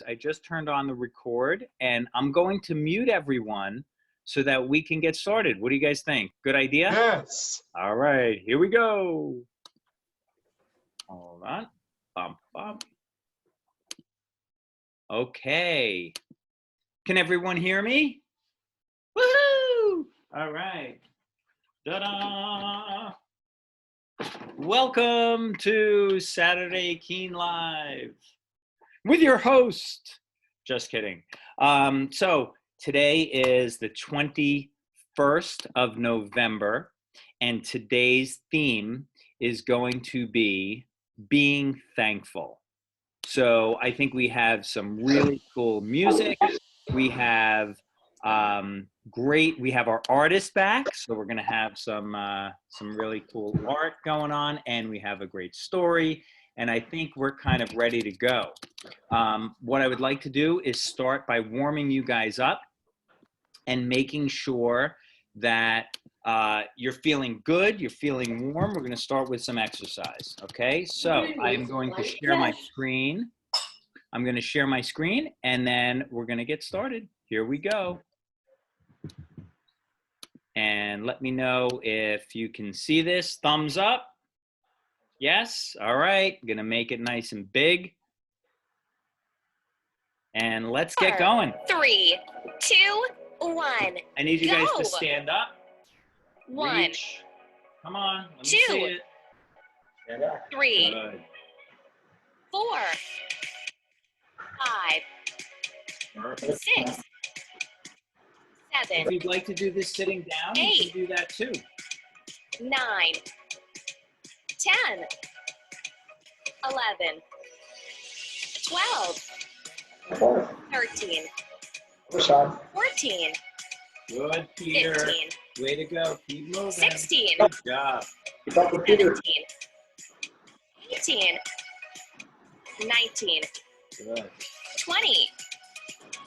I just turned on the record and I'm going to mute everyone so that we can get started. What do you guys think? Good idea? Yes. All right, here we go. Hold on. Bump, bump. Okay. Can everyone hear me? Woohoo! All right. Ta-da! Welcome to Saturday Keen Live with your host. Just kidding. So today is the 21st of November, and today's theme is going to be being thankful. So I think we have some really cool music. We have we have our artist back, so we're gonna have some really cool art going on, and we have a great story, and I think we're kind of ready to go. What I would like to do is start by warming you guys up and making sure that you're feeling good, you're feeling warm. We're gonna start with some exercise, okay? So I'm going to share my screen. I'm gonna share my screen, and then we're gonna get started. Here we go. And let me know if you can see this. Thumbs up. Yes, all right. I'm gonna make it nice and big. And let's get going. 3, 2, 1. I need you guys to stand up. 1, Reach. Come on, let me 2, see it. 3, Good. 4, 5, Perfect. 6, 7, If you'd like to do this sitting down, you can do that too. 9, 10, 11, 12, 13, 14, Good, Peter. 15, Way to go. Keep moving. 16, Good job. 17, 18, 19, Good. 20.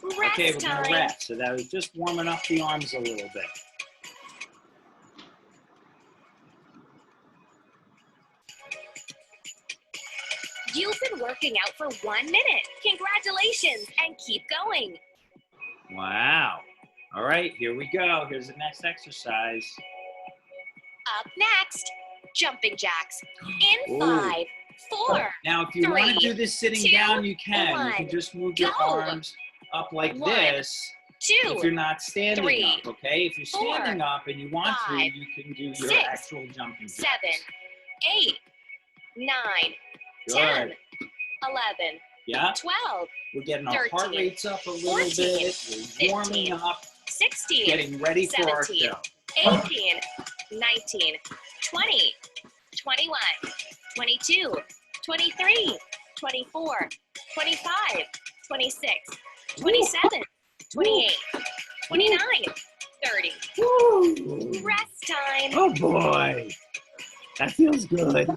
Rest Okay, we're time. gonna rest. So that was just warming up the arms a little bit. You've been working out for 1 minute. Congratulations, and keep going. Wow. All right, here we go. Here's the next exercise. Up next, jumping jacks. In Ooh. 5, 4, Now, if you want to 3, do this sitting 2, down, you can. You 1. can just move your Go. arms up like 1, this 2, if you're not standing 3, up, okay? If you're 4, standing up and you want 5, to, you can do your 6, actual jumping 7, jacks. 8, 9, Good. 10, 11, Yeah. 12, We're getting our heart 13, rates up a little 14, bit. We're warming 15, up, 16, getting ready for our 17, show. 18, 19, 20, 21, 22, 23, 24, 25, 26, 27, 28, 29, 30. Woo. Rest time. Oh boy, that feels good.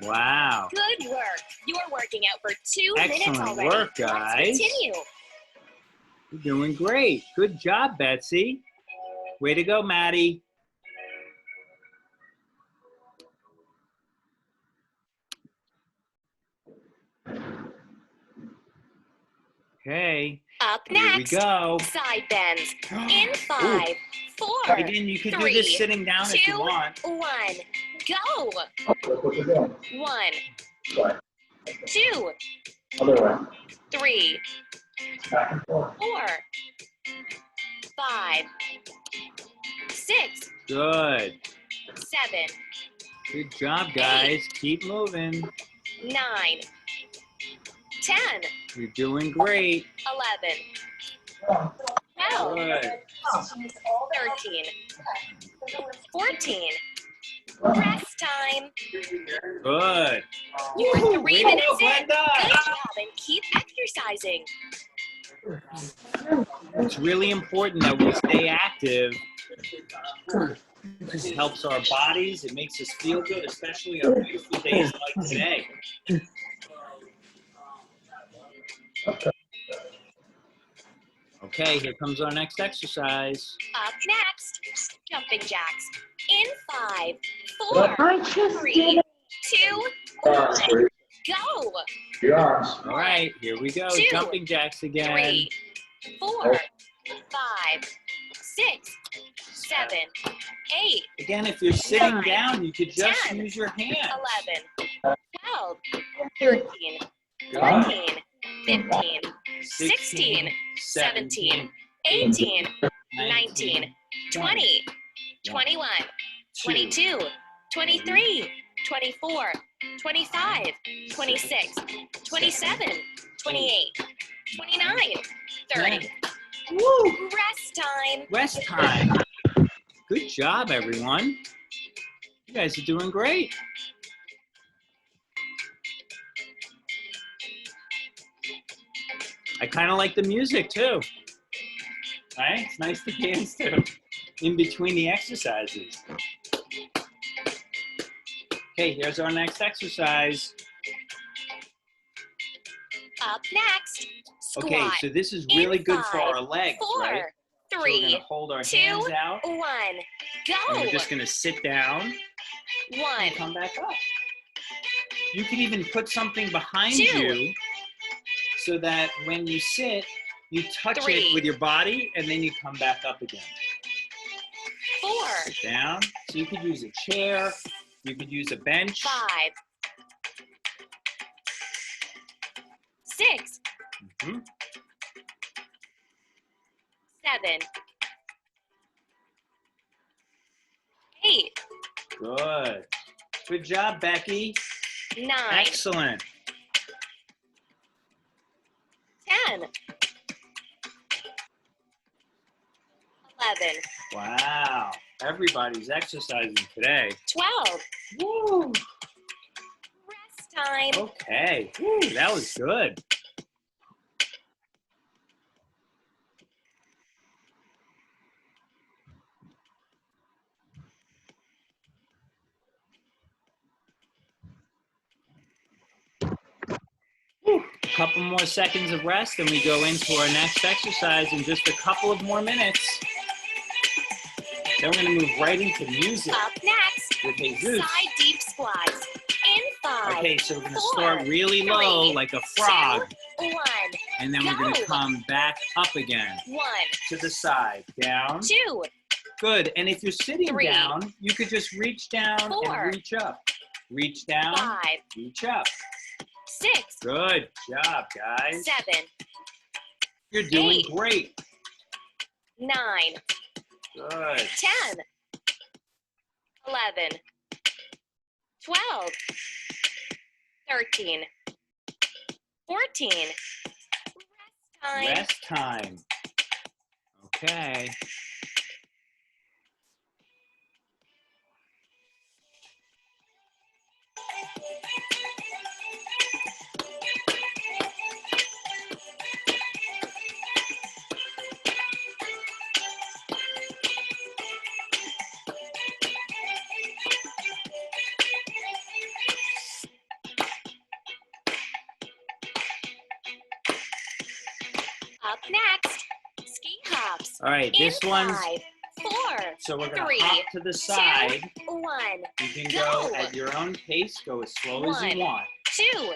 Wow. Good work. You're working out for 2 minutes Excellent already. work, guys. Let's continue. You're doing great. Good job, Betsy. Way to go, Maddie. Okay. Up Here we next, go. side bends. In 5, 4, Again, you can do 3, this sitting down if you 2, want. 1. Go. 1, 2, 3, 4, 5, 6, Good. 7, Good job, guys. Keep moving. 9, 10, You're doing great. 11, 12, Good. 13, 14. Rest time. Good. You're 3 Way to minutes go, in. Glenda. Good job, and keep exercising. It's really important that we stay active. It helps our bodies. It makes us feel good, especially on beautiful days like today. Okay, here comes our next exercise. Up next, jumping jacks. In 5, 4, 3, 2, 1. Go. Yes. All right, here we go. 2, Jumping jacks again. 3, 4, 5, 6, 7, 8, Again, if you're sitting 9, down, you could just 10, use your hands. 11, 12, 13, Good. 14, 15, 16, 17, 18, 19, 20, 21, 22, 23, 24, 25, 26, 27, 28, 29, 30. Woo! Rest time. Rest time. Good job, everyone. You guys are doing great. I kind of like the music too. Right? It's nice to dance to in between the exercises. Okay, here's our next exercise. Up next. Squat. Okay, so this is really In good for 5, our legs, 4, right? So we're 3, gonna hold our 2, hands out, 1. and Go. we're just gonna sit down 1, and come back up. You can even put something behind 2, you so that when you sit, you touch 3, it with your body and then you come back up again. 4, Sit down. So you could use a chair, you could use a bench. 5, 6, Mhm. 7, 8, Good. Good job, Becky. 9, Excellent. 10, 11, Wow. Everybody's exercising today. 12. Woo. Rest time. Okay. Woo, that was good. A couple more seconds of rest and we go into our next exercise in just a couple of more minutes. Then we're going to move right into music Up next. with Jesus. Side deep squats. In 5, Okay, so we're going to 4, start really low 3, like a frog, 2, 1. and then we're going to go. come back up again 1, to the side, down. 2, Good, and if you're sitting 3, down, you could just reach down 4, and reach up. Reach down, 5, reach up. 6, Good job, guys. 7, You're doing 8. great. 9, Good. 10, 11, 12, 13, 14. Rest time. Rest time. Okay. Up next, ski hops. All right, this In one's, 5, 4, so we're going 3, to hop to the side. 1. You can go go. at your own pace, go as slow as 1, you want. 2,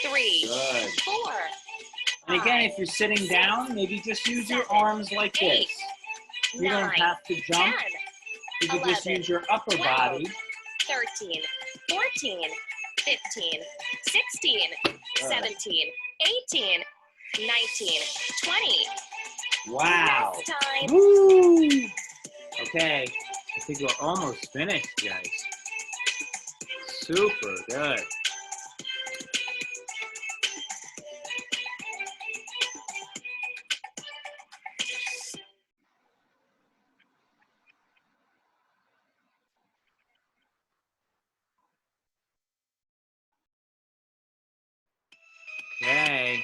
3, Good. 4. And again, 5, if you're sitting 6, down, maybe just use your 7, arms like 8, this. You 9, don't have to 10, jump. You can just 11, use your upper 12, body. 13, 14, 15, 16, 17, 18, 19, 20. Wow. Rest time. Woo! Okay, I think we're almost finished, guys. Super good. Okay,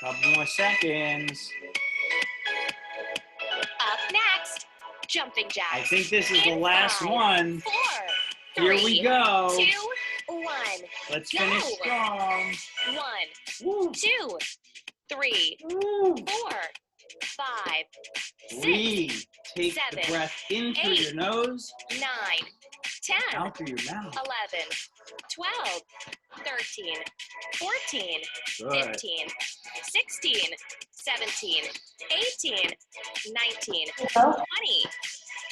couple more seconds. Up next, jumping jacks. I think this is the In last 5, one. 4, Here 3, we go. 2, 1. Let's go. finish strong. 1, Woo. 2, 3, Woo. 4, 5, 6, Breathe. Take the 7, breath in through 8, your nose. 9, 10, Down for you now. 11, 12, 13, 14, Good. 15, 16, 17, 18, 19, 20,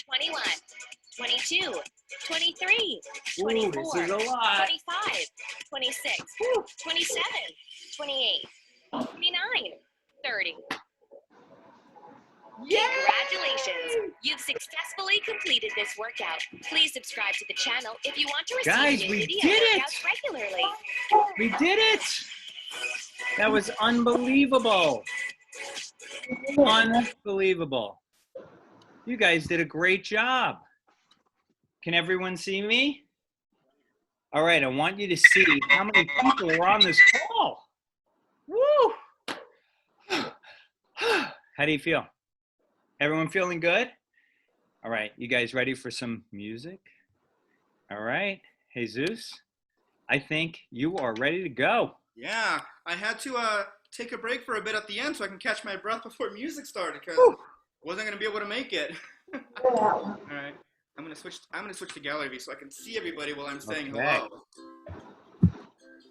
21, 22, 23, Ooh, 24, this is a lot. 25, 26, 27, 28, 29, 30. Congratulations! You've successfully completed this workout. Please subscribe to the channel if you want to receive Guys, new we video did it! workouts regularly. We did it! That was unbelievable. Unbelievable. You guys did a great job. Can everyone see me? All right, I want you to see how many people are on this call. Woo! How do you feel? Everyone feeling good? All right, you guys ready for some music? All right, Jesus, I think you are ready to go. Yeah, I had to take a break for a bit at the end so I can catch my breath before music started because Woo. I wasn't gonna be able to make it. All right, I'm gonna switch to gallery view so I can see everybody while I'm saying Okay. hello.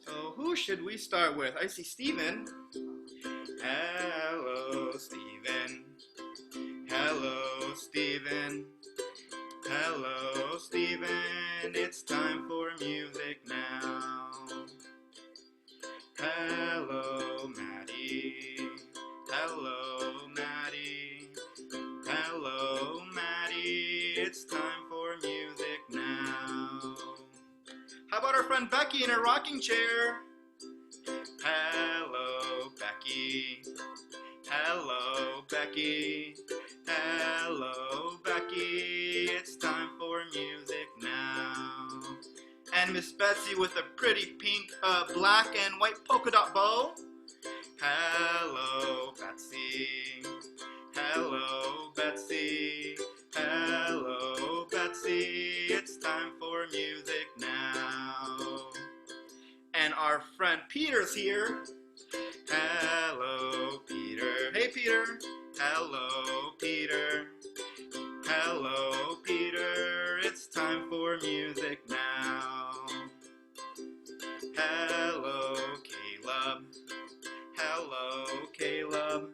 So who should we start with? I see Steven. Hello, Steven. Hello, Steven. Hello, Steven. It's time for music now. Hello, Maddie. Hello, Maddie. Hello, Maddie. It's time for music now. How about our friend Becky in her rocking chair? Hello, Becky. Hello, Becky. Hello, Becky. It's time for music now. And Miss Betsy with a pretty pink, black and white polka dot bow. Hello, Betsy. Hello, Betsy. Hello, Betsy. It's time for music now. And our friend Peter's here. Hello, Peter. Hey, Peter. Hello, Peter. Hello, Peter. It's time for music now. Hello, Caleb. Hello, Caleb.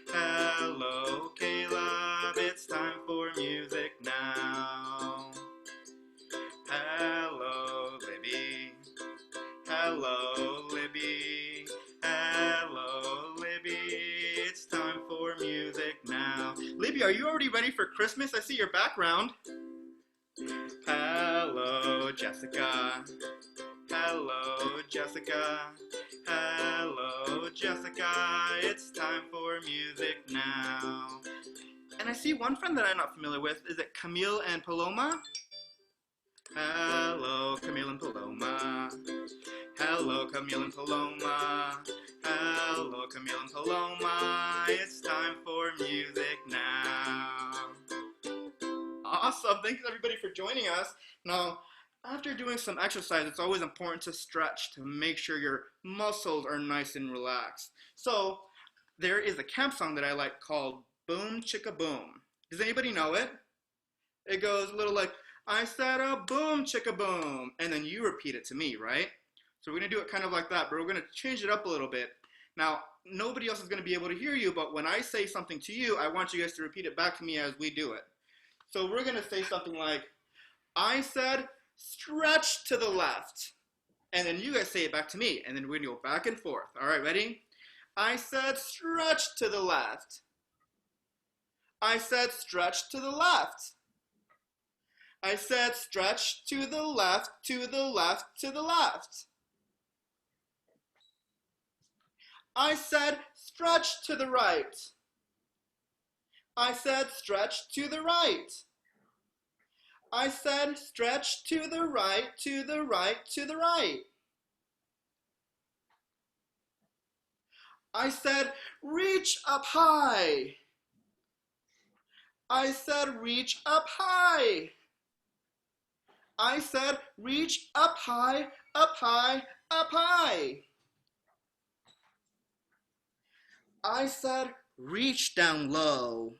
Hello, Caleb. It's time for music now. Hello, Libby. Hello, Libby. Hello, Libby. It's time for music now. Libby, are you already ready for Christmas? I see your background. Hello, Jessica. Hello, Jessica. Hello, Jessica. It's time for music now. And I see one friend that I'm not familiar with. Is it Camille and Paloma? Hello, Camille and Paloma. Hello, Camille and Paloma. Hello, Camille and Paloma. It's time for music now. Awesome. Thanks everybody for joining us. Now, after doing some exercise, it's always important to stretch to make sure your muscles are nice and relaxed. So, there is a camp song that I like called Boom Chicka Boom. Does anybody know it? It goes a little like, I said a boom chicka boom, and then you repeat it to me, right? So we're gonna do it kind of like that, but we're gonna change it up a little bit. Now, nobody else is gonna be able to hear you, but when I say something to you, I want you guys to repeat it back to me as we do it. So we're gonna say something like, I said, stretch to the left. And then you guys say it back to me, and then we're gonna go back and forth. All right, ready? I said, stretch to the left. I said, stretch to the left. I said, stretch to the left, to the left, to the left. I said, stretch to the right. I said, stretch to the right. I said, stretch to the right, to the right, to the right. I said, reach up high. I said, reach up high. I said, reach up high, up high, up high. I said, reach down low.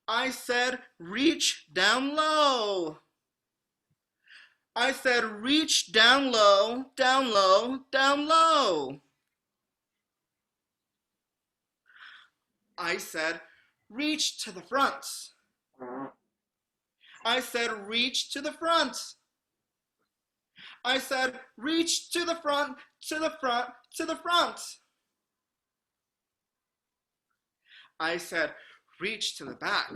I said, reach down low. I said reach down low, down low, down low. I said reach to the front. I said reach to the front. I said reach to the front, to the front, to the front. I said reach to the back.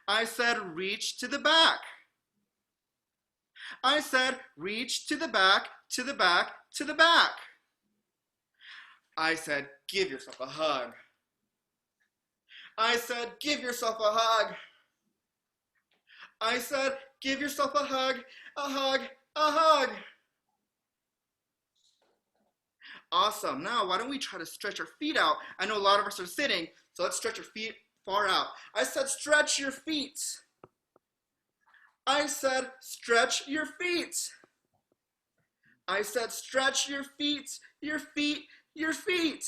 I said reach to the back. I said reach to the back, to the back, to the back. I said give yourself a hug. I said give yourself a hug. I said give yourself a hug, a hug, a hug. Awesome. Now, why don't we try to stretch our feet out? I know a lot of us are sitting, so let's stretch our feet far out. I said stretch your feet. I said stretch your feet. I said stretch your feet, your feet, your feet.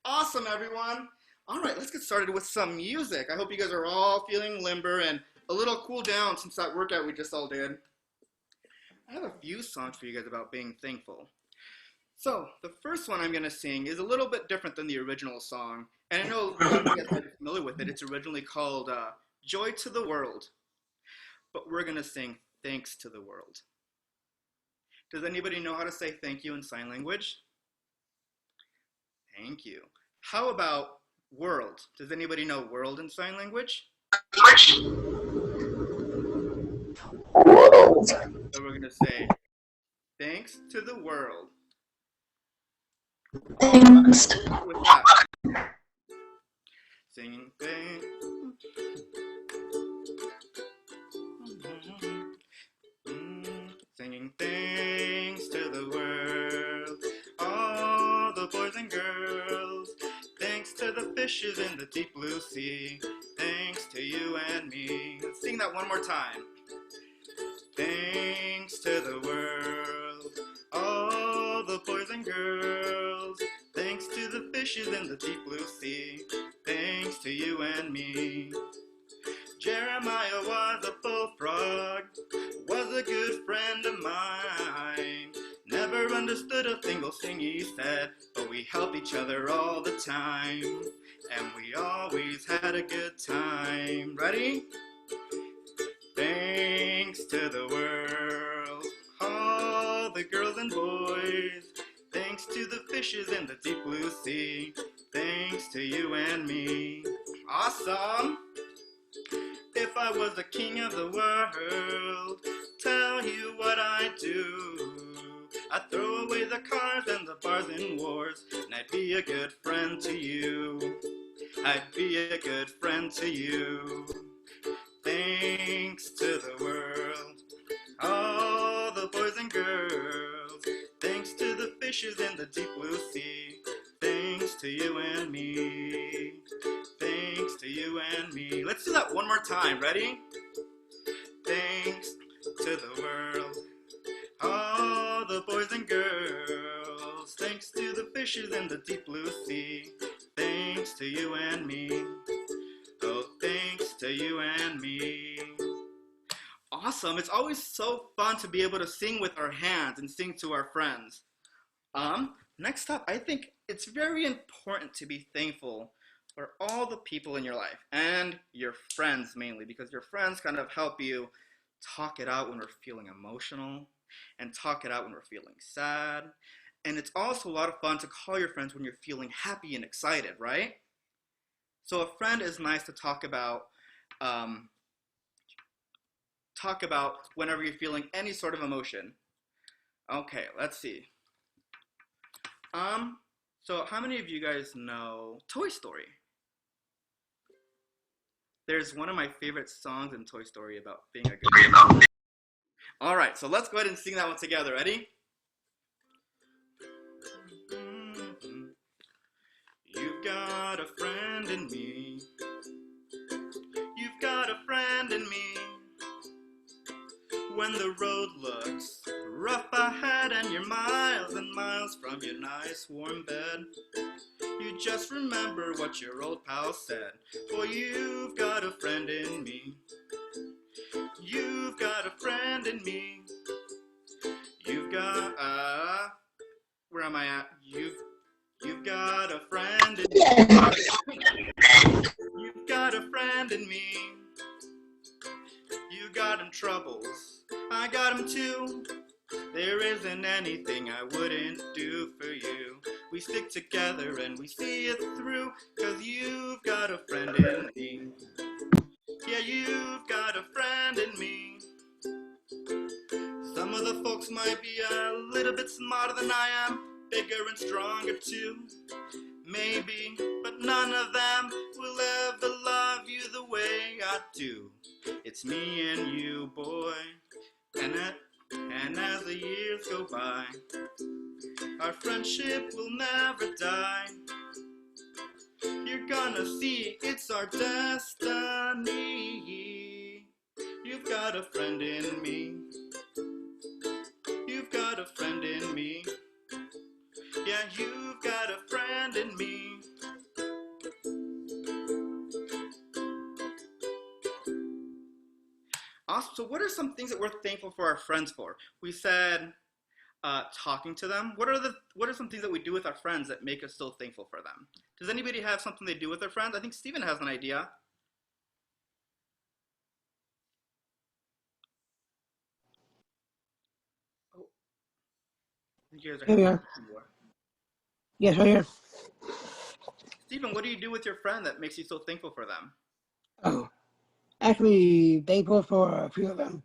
Awesome, everyone. All right, let's get started with some music. I hope you guys are all feeling limber and a little cool down since that workout we just all did. I have a few songs for you guys about being thankful. So, the first one I'm going to sing is a little bit different than the original song. And I know you guys might be familiar with it. It's originally called Joy to the World. But we're going to sing Thanks to the World. Does anybody know how to say thank you in sign language? Thank you. How about world? Does anybody know world in sign language? World. So we're going to say thanks to the world. Thanks. With that. Singing thanks. Singing thanks to the world, all the boys and girls. Thanks to the fishes in the deep blue sea. Thanks to you and me. Let's sing that one more time. Thanks to the world, all the boys and girls. Thanks to the fishes in the deep blue sea. Thanks to you and me. Jeremiah was a bullfrog, was a good friend of mine. Never understood a single thing he said, but we helped each other all the time. And we always had a good time. Ready? Thanks to the world, all the girls and boys. Thanks to the fishes in the deep blue sea. Thanks to you and me. Awesome! If I was the king of the world, tell you what I do. I'd throw away the cars and the bars and wars, and I'd be a good friend to you. I'd be a good friend to you. Thanks to the world, all the boys and girls. Thanks to the fishes in the deep blue sea. Thanks to you and me. Thanks to you and me. Let's do that one more time. Ready? Thanks to the world, all the boys and girls. Thanks to the fishes in the deep blue sea. Thanks to you and me. Oh, thanks to you and me. Awesome. It's always so fun to be able to sing with our hands and sing to our friends. Next up, I think it's very important to be thankful for all the people in your life and your friends mainly, because your friends kind of help you talk it out when we're feeling emotional and talk it out when we're feeling sad. And it's also a lot of fun to call your friends when you're feeling happy and excited, right? So a friend is nice to talk about whenever you're feeling any sort of emotion. Okay, let's see. So how many of you guys know Toy Story? There's one of my favorite songs in Toy Story about being a good friend. All right, so let's go ahead and sing that one together. Ready? You've got a friend in me. You've got a friend in me. When the road looks rough ahead and you're miles and miles from your nice warm bed, You just remember what your old pal said. Boy, you've got a friend in me. You've got a friend in me. You've got where am I at? You've got a friend in me. You've got a friend in me. You got him troubles. I got him too. There isn't anything I wouldn't do for you. We stick together and we see it through, 'cause you've got a friend in me. Yeah, you've got a friend in me. Some of the folks might be a little bit smarter than I am, bigger and stronger too. Maybe, but none of them will ever love you the way I do. It's me and you, boy, and as the years go by, our friendship will never die. You're gonna see it's our destiny. You've got a friend in me. You've got a friend in me. Yeah, you've got a friend in me. Awesome. So what are some things that we're thankful for our friends for? We said talking to them. What are some things that we do with our friends that make us so thankful for them? Does anybody have something they do with their friends? I think Steven has an idea. Oh, you guys are Here we are. Yes, right here. Steven, what do you do with your friend that makes you so thankful for them? Oh, actually, thankful for a few of them.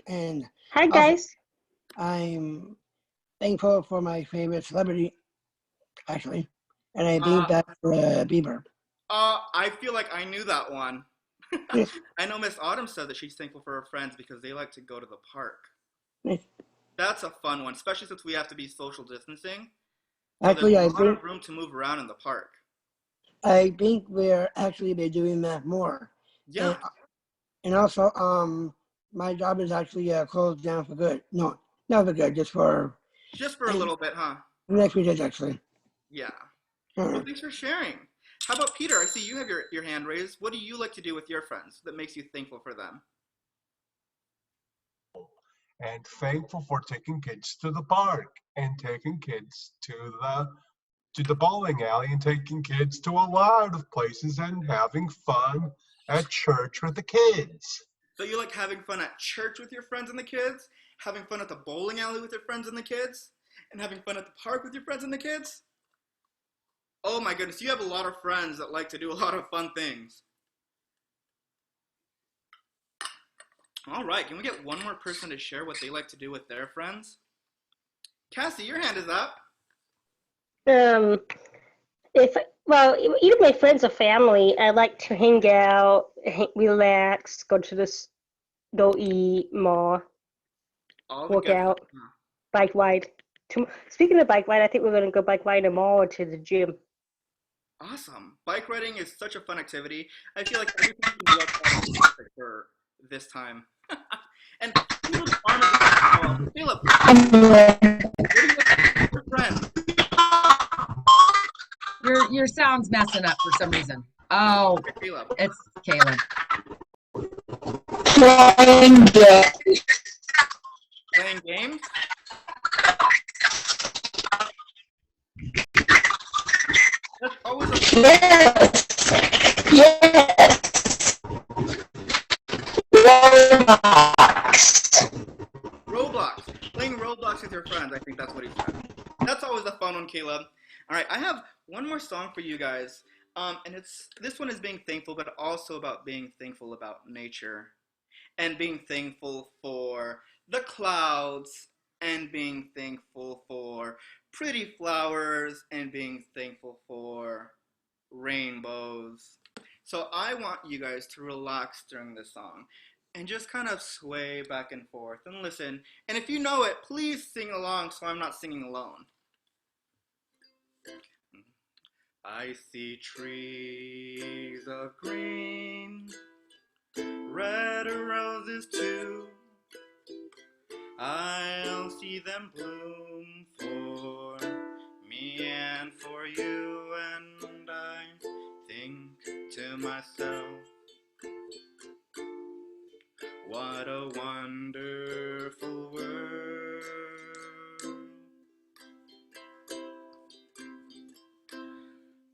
And Hi, also, guys. I'm thankful for my favorite celebrity, actually. And I think that's Bieber. I feel like I knew that one. Yes. I know Miss Autumn said that she's thankful for her friends because they like to go to the park. Yes. That's a fun one, especially since we have to be social distancing. So Actually, there's a lot of room to move around in the park. I think we're actually be doing that more. Yeah. And also, my job is actually closed down for good. No, not for good, just for a little bit, huh? the next few days, actually. Yeah. All Well, right. thanks for sharing. How about Peter? I see you have your hand raised. What do you like to do with your friends that makes you thankful for them? And thankful for taking kids to the park and taking kids to the bowling alley and taking kids to a lot of places and having fun at church with the kids. So you like having fun at church with your friends and the kids, having fun at the bowling alley with your friends and the kids, and having fun at the park with your friends and the kids? Oh my goodness, you have a lot of friends that like to do a lot of fun things. All right, can we get one more person to share what they like to do with their friends? Cassie, your hand is up. Either my friends or family, I like to hang out, relax, go eat more, work out, bike ride. Speaking of bike ride, I think we're going to go bike ride tomorrow or to the gym. Awesome. Bike riding is such a fun activity. I feel like everything can work for this time. And Caleb's arm is Caleb, what do you like your friend? Your sound's messing up for some reason. Oh, Caleb. it's Caleb. Playing games? That's always a Roblox. Playing Roblox with your friends. I think that's what he said. That's always a fun one, Caleb. All right, I have one more song for you guys. And this one is being thankful, but also about being thankful about nature and being thankful for the clouds and being thankful for pretty flowers and being thankful for rainbows. So I want you guys to relax during this song and just kind of sway back and forth and listen. And if you know it, please sing along so I'm not singing alone. I see trees of green, red roses too. I'll see them bloom for me me and for you, and I think to myself, what a wonderful world.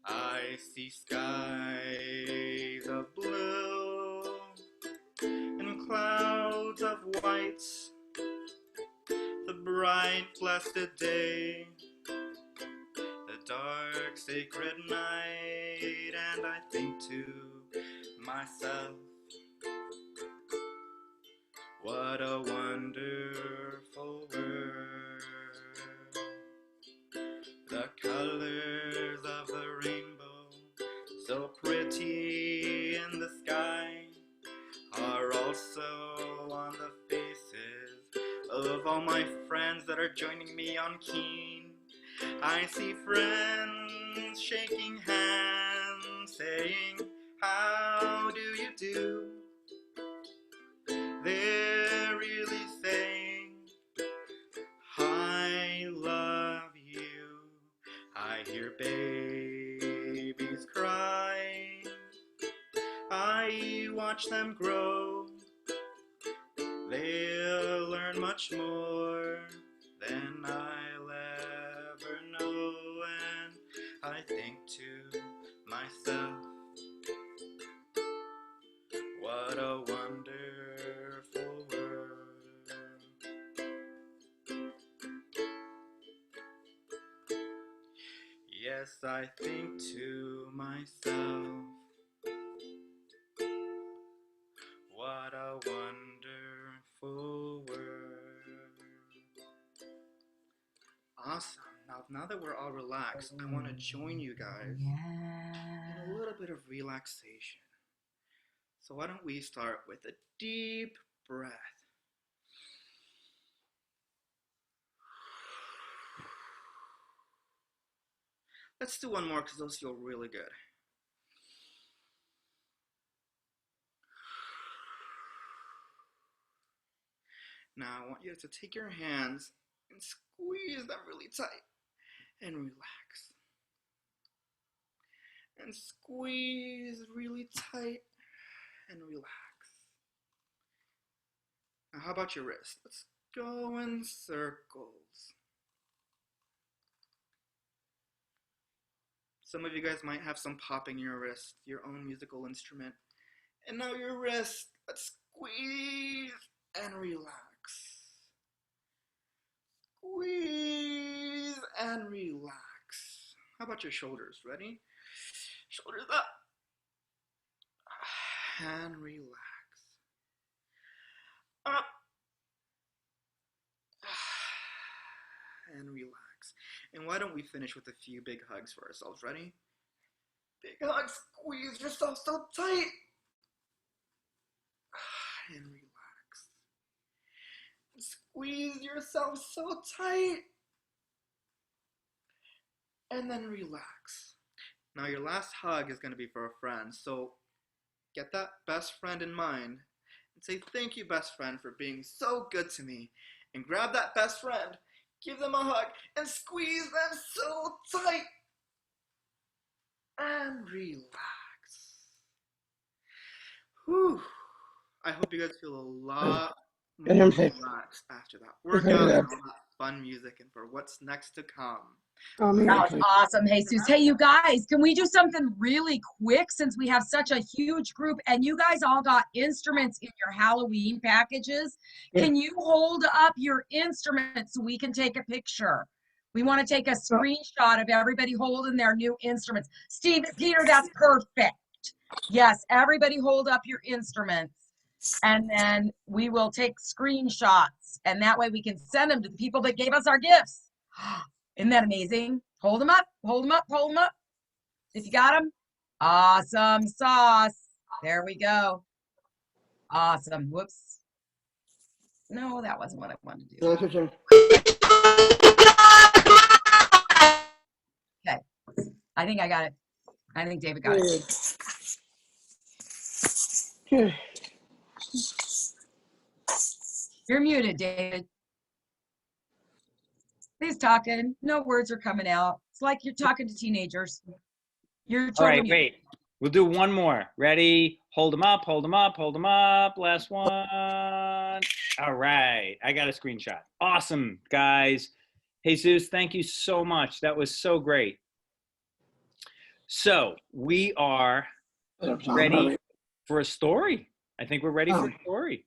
I see skies of blue and clouds of white, the bright blessed day, the dark sacred night, and I think to myself, what a wonderful world. The colors of the rainbow, so pretty in the sky, are also on the faces of all my friends that are joining me on Keen. I see friends shaking hands, saying, how do you do? They're really saying, I love you. I hear babies cry, I watch them grow. They'll learn much more than I'll ever know, and I think to myself, what a wonderful world. Yes, I think to myself, what a wonderful world. Awesome. Now that we're all relaxed, I want to join you guys in a little bit of relaxation. So why don't we start with a deep breath. Let's do one more because those feel really good. Now I want you to take your hands and squeeze them really tight and relax. And squeeze really tight and relax. Now how about your wrist? Let's go in circles. Some of you guys might have some popping in your wrist, your own musical instrument. And now your wrist, let's squeeze and relax. Squeeze and relax. How about your shoulders? Ready? Shoulders up. And relax. Up. And relax. And why don't we finish with a few big hugs for ourselves? Ready? Big hug. Squeeze yourself so tight. And relax. Squeeze yourself so tight. And then relax. Now your last hug is going to be for a friend. So get that best friend in mind and say, thank you, best friend, for being so good to me. And grab that best friend, give them a hug, and squeeze them so tight. And relax. Whew. I hope you guys feel a lot more relaxed after that workout and all that fun music and for what's next to come. Oh, me That was awesome, Jesus. Hey, you guys, can we do something really quick since we have such a huge group and you guys all got instruments in your Halloween packages? Yeah. Can you hold up your instruments so we can take a picture? We want to take a screenshot of everybody holding their new instruments. Steve, Peter, that's perfect. Yes, everybody hold up your instruments and then we will take screenshots and that way we can send them to the people that gave us our gifts. Isn't that amazing? Hold them up, hold them up, hold them up. If you got them, awesome sauce. There we go. Awesome. Whoops. No, that wasn't what I wanted to do. No, it's your turn. Okay. I think I got it. I think David got it. Good. You're muted, David. He's talking. No words are coming out. It's like you're talking to teenagers. You're All right, totally mute. wait. We'll do one more. Ready? Hold them up, hold them up, hold them up. Last one. All right. I got a screenshot. Awesome, guys. Jesus, thank you so much. That was so great. So we are ready for a story. I think we're ready for a story.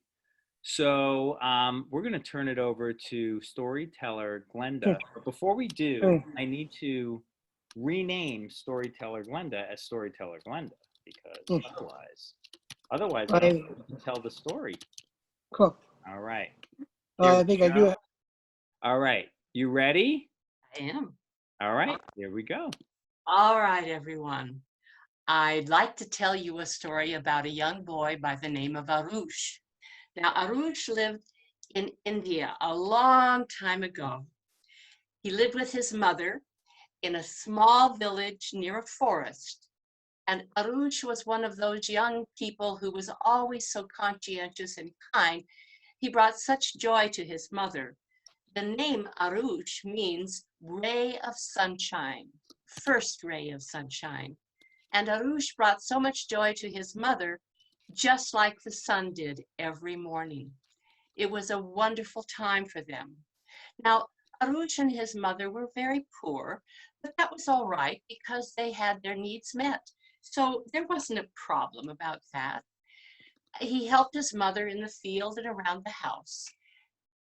So we're going to turn it over to storyteller Glenda. But before we do, I need to rename storyteller Glenda as storyteller Glenda, because otherwise I don't know who to tell the story. Cool. All right. I think I do it. All right. You ready? I am. All right. Here we go. All right, everyone. I'd like to tell you a story about a young boy by the name of Arush. Now, Arush lived in India a long time ago. He lived with his mother in a small village near a forest. And Arush was one of those young people who was always so conscientious and kind. He brought such joy to his mother. The name Arush means ray of sunshine, first ray of sunshine. And Arush brought so much joy to his mother, just like the sun did every morning. It was a wonderful time for them. Now, Arush and his mother were very poor, but that was all right because they had their needs met. So there wasn't a problem about that. He helped his mother in the field and around the house.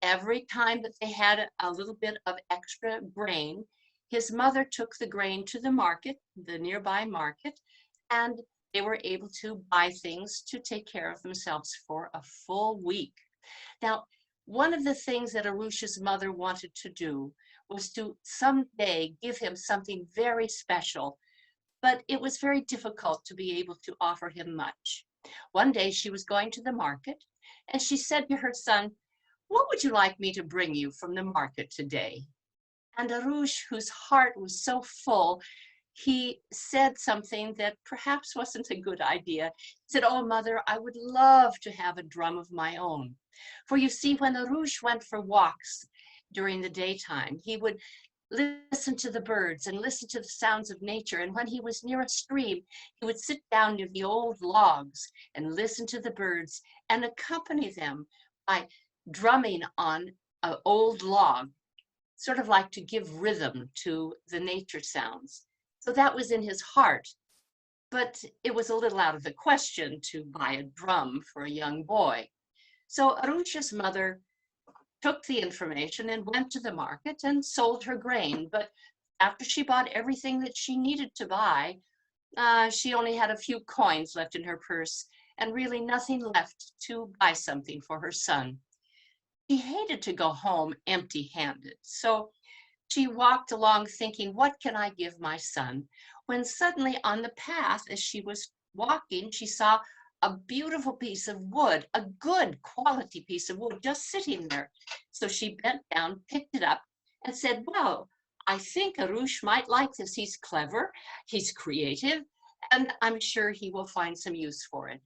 Every time that they had a little bit of extra grain, his mother took the grain to the market, the nearby market, and they were able to buy things to take care of themselves for a full week. Now, one of the things that Arush's mother wanted to do was to someday give him something very special, but it was very difficult to be able to offer him much. One day she was going to the market and she said to her son, "What would you like me to bring you from the market today?" And Arush, whose heart was so full, he said something that perhaps wasn't a good idea. He said, "Oh, mother, I would love to have a drum of my own." For you see, when Arush went for walks during the daytime, he would listen to the birds and listen to the sounds of nature. And when he was near a stream, he would sit down near the old logs and listen to the birds and accompany them by drumming on an old log, sort of like to give rhythm to the nature sounds. So that was in his heart, but it was a little out of the question to buy a drum for a young boy. So Arush's mother took the information and went to the market and sold her grain. But after she bought everything that she needed to buy, she only had a few coins left in her purse and really nothing left to buy something for her son. She hated to go home empty-handed. So she walked along thinking, what can I give my son? When suddenly on the path, as she was walking, she saw a beautiful piece of wood, a good quality piece of wood just sitting there. So she bent down, picked it up and said, "Well, I think Arush might like this. He's clever, he's creative, and I'm sure he will find some use for it."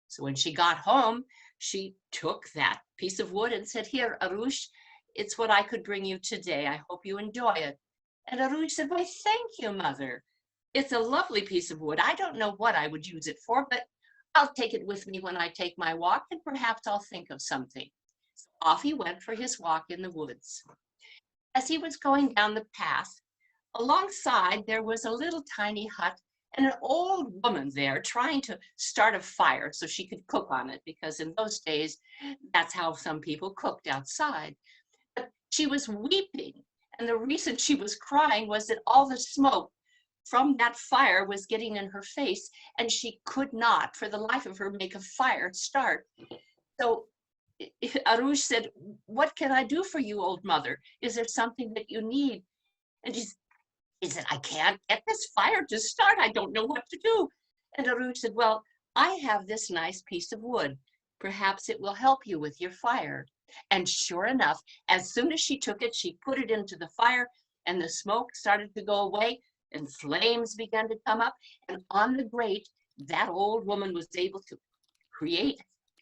So when she got home, she took that piece of wood and said, "Here, Arush, it's what I could bring you today. I hope you enjoy it." And Arush said, "Why, thank you, mother. It's a lovely piece of wood. I don't know what I would use it for, but I'll take it with me when I take my walk, and perhaps I'll think of something." So off he went for his walk in the woods. As he was going down the path, alongside there was a little tiny hut and an old woman there trying to start a fire so she could cook on it, because in those days, that's how some people cooked outside. But she was weeping, and the reason she was crying was that all the smoke from that fire was getting in her face, and she could not, for the life of her, make a fire start. So Arush said, "What can I do for you, old mother? Is there something that you need?" And she said, "I can't get this fire to start. I don't know what to do." And Arush said, "Well, I have this nice piece of wood. Perhaps it will help you with your fire." And sure enough, as soon as she took it, she put it into the fire, and the smoke started to go away, and flames began to come up. And on the grate, that old woman was able to create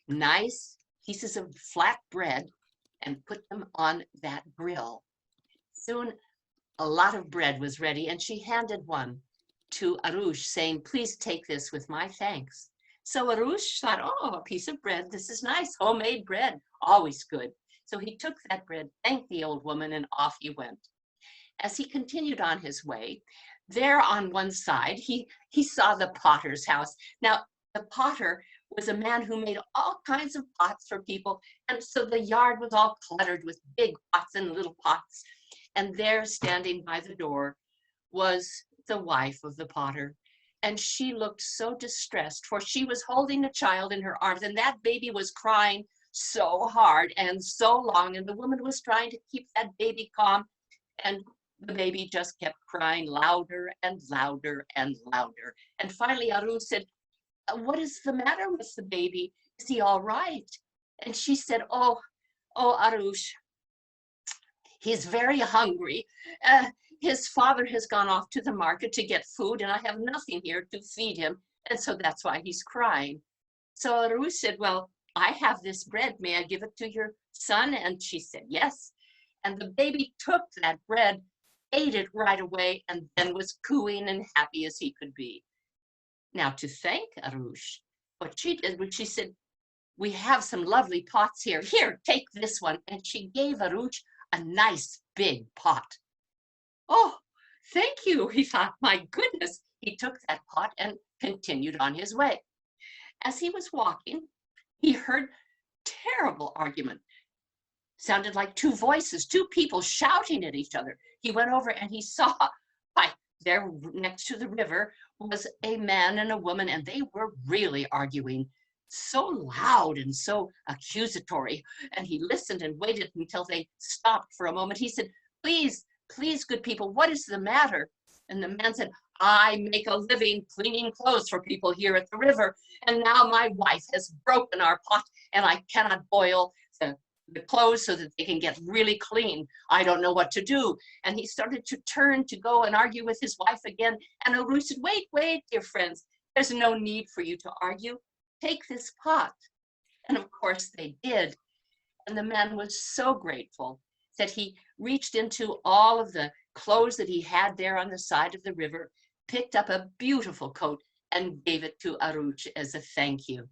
nice pieces of flat bread and put them on that grill. Soon a lot of bread was ready, and she handed one to Arush, saying, please take this with my thanks. So Arush thought, oh, a piece of bread. This is nice, homemade bread, always good. So he took that bread, thanked the old woman, and off he went. As he continued on his way, there on one side, he saw the potter's house. Now, the potter was a man who made all kinds of pots for people. And so the yard was all cluttered with big pots and little pots. And there, standing by the door, was the wife of the potter. And she looked so distressed, for she was holding a child in her arms, and that baby was crying so hard and so long. And the woman was trying to keep that baby calm. And the baby just kept crying louder and louder and louder. And finally, Arush said, what is the matter with the baby? Is he all right? And she said, oh, Arush, he's very hungry. His father has gone off to the market to get food, and I have nothing here to feed him. And so that's why he's crying. So Arush said, well, I have this bread. May I give it to your son? And she said, yes. And the baby took that bread, ate it right away, and then was cooing and happy as he could be. Now, to thank Arush, what she did was she said, we have some lovely pots here. Here, take this one. And she gave Arush a nice big pot. Oh, thank you, he thought. My goodness. He took that pot and continued on his way. As he was walking, he heard terrible argument. Sounded like two voices, two people shouting at each other. He went over and he saw, there next to the river was a man and a woman, and they were really arguing so loud and so accusatory. And he listened and waited until they stopped for a moment. He said, please, good people, what is the matter? And the man said, I make a living cleaning clothes for people here at the river, and now my wife has broken our pot, and I cannot boil the clothes so that they can get really clean. I don't know what to do. And he started to turn to go and argue with his wife again. And Arush said, wait, dear friends, there's no need for you to argue. Take this pot. And of course they did. And the man was so grateful that he reached into all of the clothes that he had there on the side of the river, picked up a beautiful coat, and gave it to Arush as a thank you.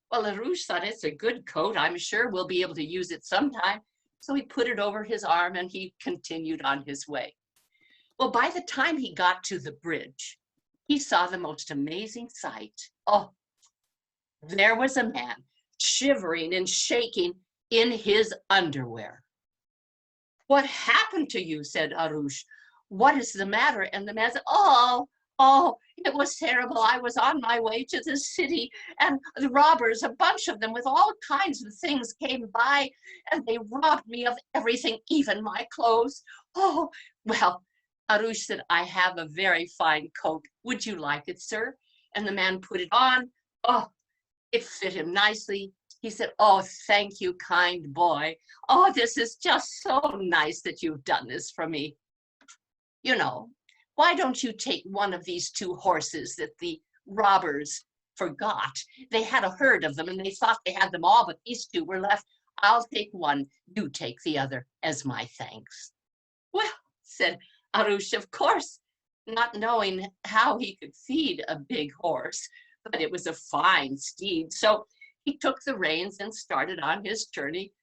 Well, Arush thought, it's a good coat. I'm sure we'll be able to use it sometime. So he put it over his arm and he continued on his way. Well, by the time he got to the bridge, he saw the most amazing sight. Oh, there was a man shivering and shaking in his underwear. What happened to you? Said Arush. What is the matter? And the man said, oh, it was terrible. I was on my way to the city, and the robbers, a bunch of them with all kinds of things, came by, and they robbed me of everything, even my clothes. Oh, well, Arush said, I have a very fine coat. Would you like it, sir? And the man put it on. Oh, it fit him nicely. He said, oh, thank you, kind boy. Oh, this is just so nice that you've done this for me. You know, why don't you take one of these two horses that the robbers forgot? They had a herd of them and they thought they had them all, but these two were left. I'll take one, you take the other as my thanks. Well, said Arush, of course, not knowing how he could feed a big horse, but it was a fine steed. So he took the reins and started on his journey.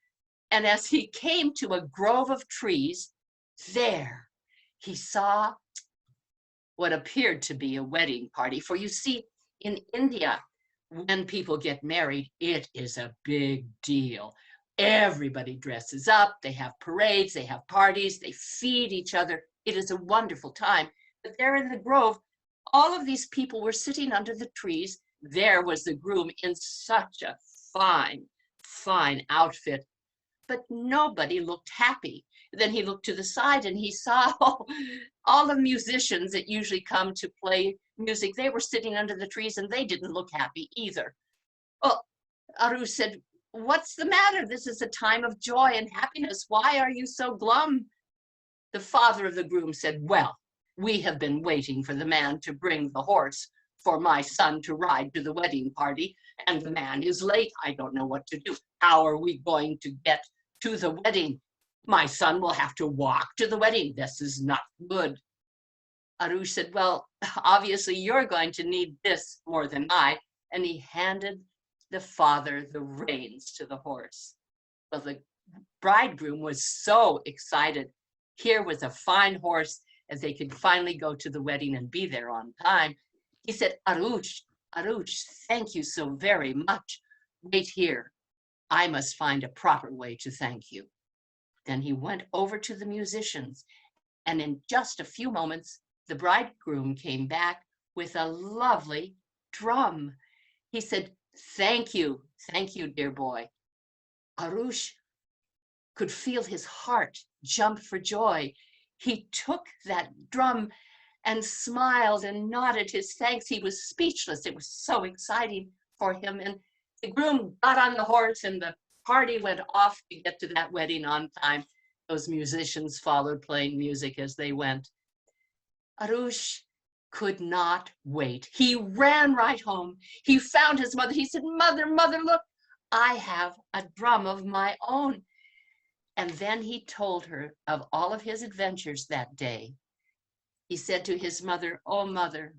And as he came to a grove of trees, there he saw what appeared to be a wedding party. For you see, in India, when people get married, it is a big deal. Everybody dresses up, they have parades, they have parties, they feed each other. It is a wonderful time. But there in the grove, all of these people were sitting under the trees. There was the groom in such a fine outfit, but nobody looked happy. Then he looked to the side and he saw all the musicians that usually come to play music. They were sitting under the trees and they didn't look happy either. Well, Arush said, what's the matter? This is a time of joy and happiness. Why are you so glum? The father of the groom said, well, we have been waiting for the man to bring the horse for my son to ride to the wedding party, and the man is late. I don't know what to do. How are we going to get to the wedding? My son will have to walk to the wedding. This is not good. Arush said, well, obviously you're going to need this more than I. And he handed the father the reins to the horse. Well, the bridegroom was so excited. Here was a fine horse, as they could finally go to the wedding and be there on time. He said, Arush, thank you so very much. Wait here. I must find a proper way to thank you. Then he went over to the musicians, and in just a few moments, the bridegroom came back with a lovely drum. He said, thank you, dear boy. Arush could feel his heart jump for joy. He took that drum and smiled and nodded his thanks. He was speechless. It was so exciting for him. And the groom got on the horse and the party went off to get to that wedding on time. Those musicians followed, playing music as they went. Arush could not wait. He ran right home. He found his mother. He said, Mother, look, I have a drum of my own. And then he told her of all of his adventures that day. He said to his mother, oh, Mother,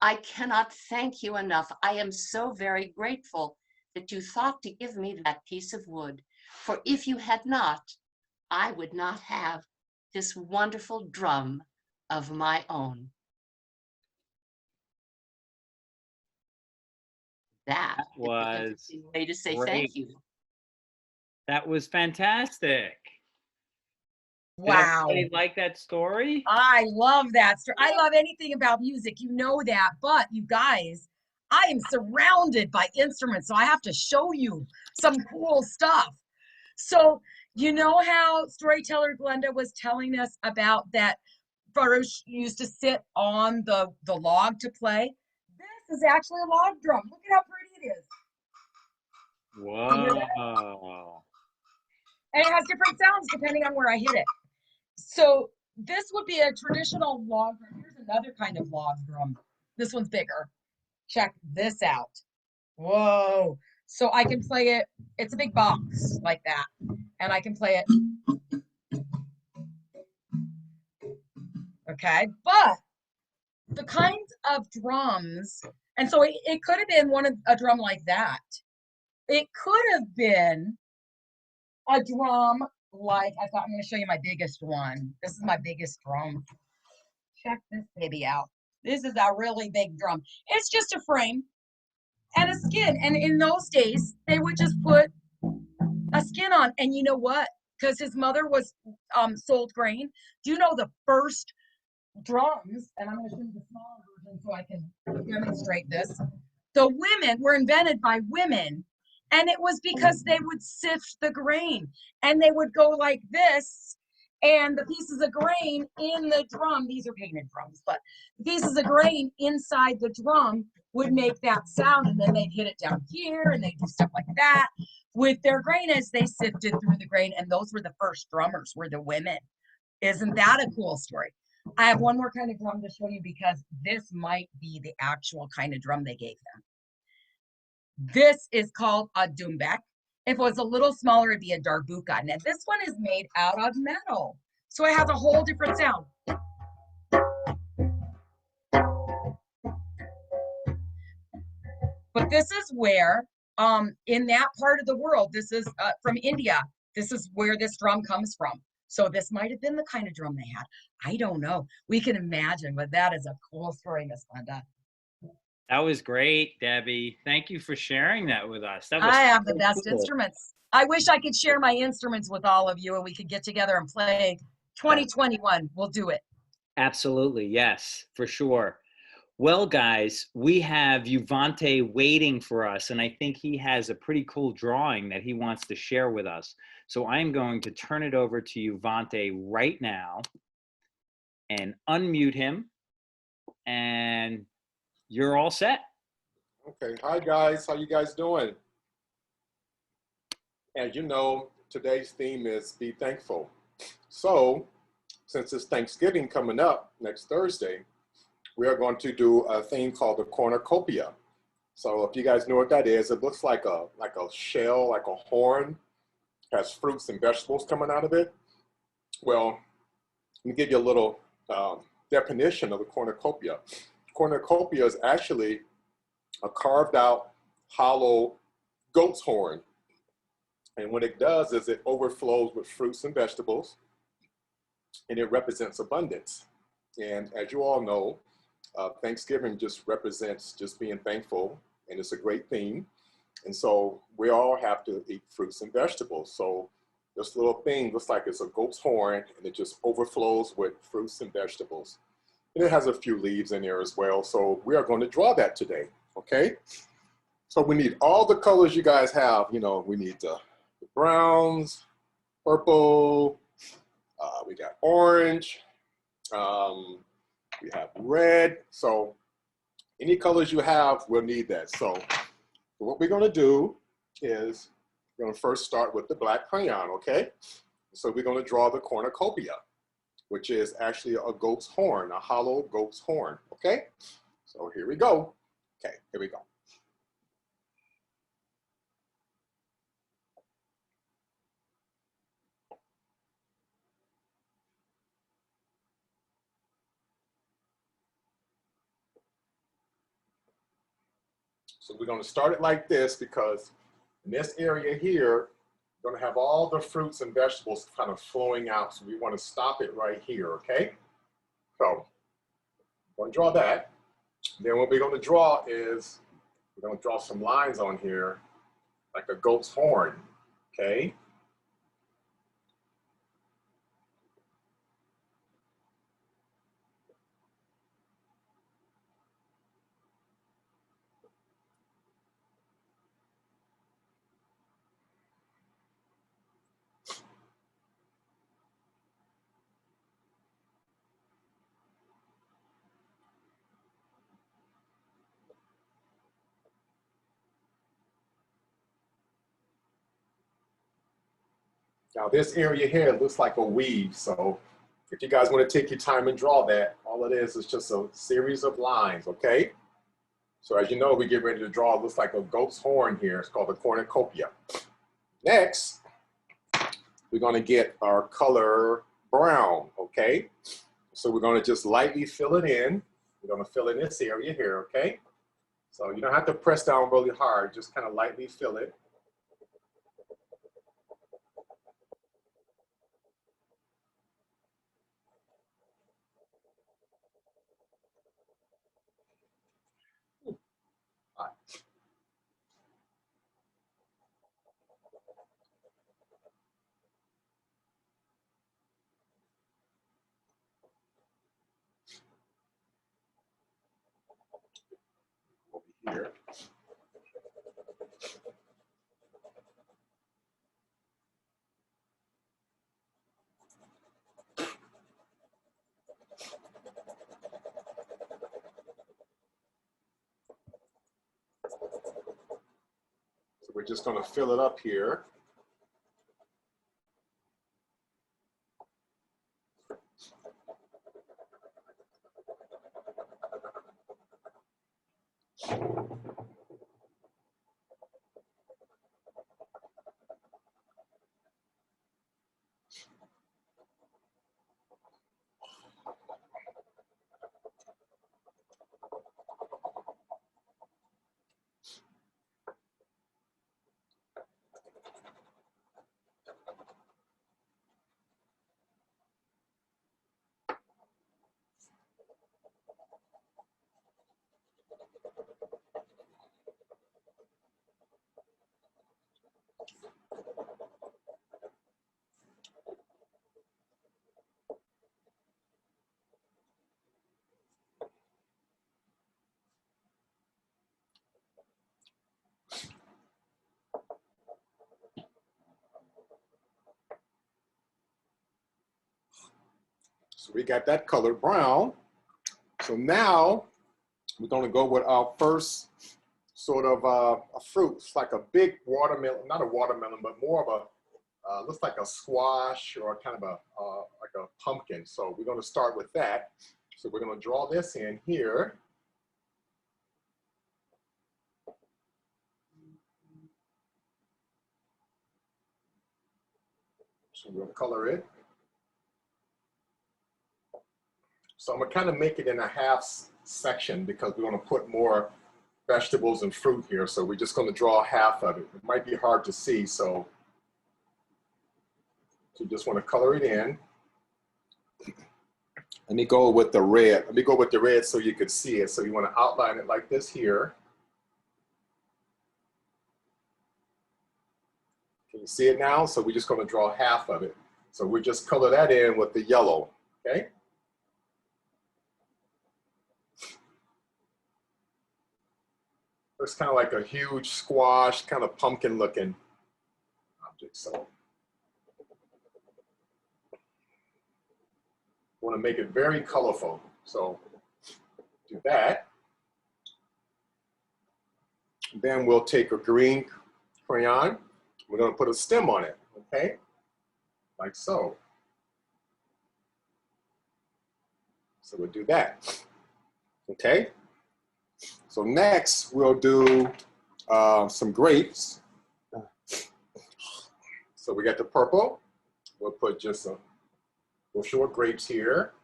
I cannot thank you enough. I am so very grateful that you thought to give me that piece of wood. For if you had not, I would not have this wonderful drum of my own. That was is an interesting way to say great. thank you. That was fantastic. Wow. Did everybody like that story? I love that story. I love anything about music, you know that. But you guys, I am surrounded by instruments, so I have to show you some cool stuff. So you know how storyteller Glenda was telling us about that Farouche used to sit on the log to play? This is actually a log drum. Look at how pretty it is. Whoa. And it has different sounds depending on where I hit it. So this would be a traditional log drum. Here's another kind of log drum. This one's bigger. Check this out. Whoa. So I can play it. It's a big box like that. And I can play it. Okay. But the kinds of drums, and so it could have been a drum like that. It could have been a drum like, I'm going to show you my biggest one. This is my biggest drum. Check this baby out. This is a really big drum. It's just a frame and a skin. And in those days, they would just put a skin on. And you know what? Because his mother was sold grain. Do you know the first drums? And I'm going to show you the smaller version so I can demonstrate this. The women were invented by women. And it was because they would sift the grain and they would go like this, and the pieces of grain in the drum, these are painted drums, but the pieces of grain inside the drum would make that sound, and then they'd hit it down here and they'd do stuff like that with their grain as they sifted through the grain. And those were the first drummers, were the women. Isn't that a cool story? I have one more kind of drum to show you because this might be the actual kind of drum they gave them. This is called a doumbek. If it was a little smaller, it'd be a darbuka. Now this one is made out of metal, so it has a whole different sound. But this is where, in that part of the world, this is from India. This is where this drum comes from. So this might have been the kind of drum they had. I don't know. We can imagine, but that is a cool story, Miss Glenda. That was great, Debbie. Thank you for sharing that with us. That was I have the so best cool. instruments. I wish I could share my instruments with all of you and we could get together and play 2021. We'll do it. Absolutely. Yes, for sure. Well, guys, we have Uvante waiting for us, and I think he has a pretty cool drawing that he wants to share with us. So I'm going to turn it over to Uvante right now and unmute him, and you're all set. Okay. Hi, guys. How you guys doing? As you know, today's theme is Be Thankful. So, since it's Thanksgiving coming up next Thursday, we are going to do a thing called the cornucopia. So if you guys know what that is, it looks like a shell, like a horn. has fruits and vegetables coming out of it. Well, let me give you a little definition of the cornucopia. Cornucopia is actually a carved out hollow goat's horn. And what it does is it overflows with fruits and vegetables, and it represents abundance. And as you all know, Thanksgiving just represents just being thankful, and it's a great theme. And so we all have to eat fruits and vegetables. So this little thing looks like it's a goat's horn, and it just overflows with fruits and vegetables. And it has a few leaves in there as well. So we are going to draw that today, okay? So we need all the colors you guys have. You know, we need the browns, purple, we got orange, we have red. So any colors you have, we'll need that. So what we're gonna do is we're gonna first start with the black crayon, okay? So we're gonna draw the cornucopia, which is actually a goat's horn, a hollow goat's horn, okay? So here we go. Okay, here we go. So we're going to start it like this because in this area here, we're going to have all the fruits and vegetables kind of flowing out. So we want to stop it right here, okay? So we're going to draw that. Then what we're going to draw is, we're going to draw some lines on here, like a goat's horn, okay? Now this area here looks like a weave, so if you guys want to take your time and draw that, all it is just a series of lines, okay? So as you know, we get ready to draw, it looks like a goat's horn here. It's called a cornucopia. Next, we're going to get our color brown, okay? So we're going to just lightly fill it in. We're going to fill in this area here, okay? So you don't have to press down really hard, just kind of lightly fill it. Over here. So we're just going to fill it up here. So we got that color brown. So now we're going to go with our first sort of a fruit. It's like a big watermelon, not a watermelon, but more of a, looks like a squash or kind of a, like a pumpkin. So we're going to start with that. So we're going to draw this in here. So we'll color it. So I'm gonna kind of make it in a half section because we want to put more vegetables and fruit here. So we're just gonna draw half of it. It might be hard to see, so you just want to color it in. Let me go with the red. Let me go with the red so you could see it. So you want to outline it like this here. Can you see it now? So we're just going to draw half of it. So we just color that in with the yellow, okay? Looks kind of like a huge squash, kind of pumpkin looking object. So want to make it very colorful. So do that. Then we'll take a green crayon. We're going to put a stem on it, okay? Like so. So we'll do that, okay? So next we'll do some grapes. So we got the purple. We'll put just some short grapes here.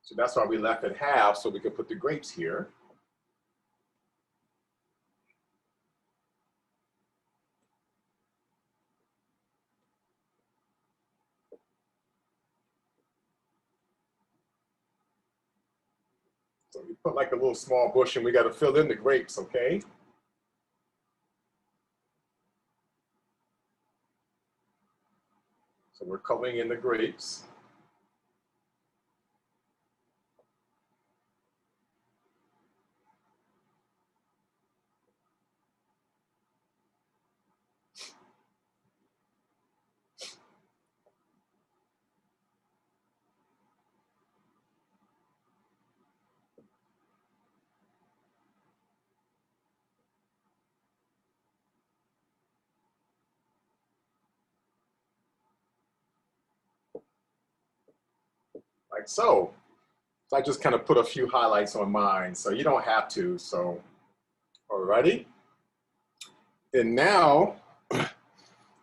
So that's why we left it half, so we could put the grapes here. So we put like a little small bush and we got to fill in the grapes, okay? So we're coloring in the grapes. Like so. So I just kind of put a few highlights on mine, so you don't have to, so, alrighty. And now,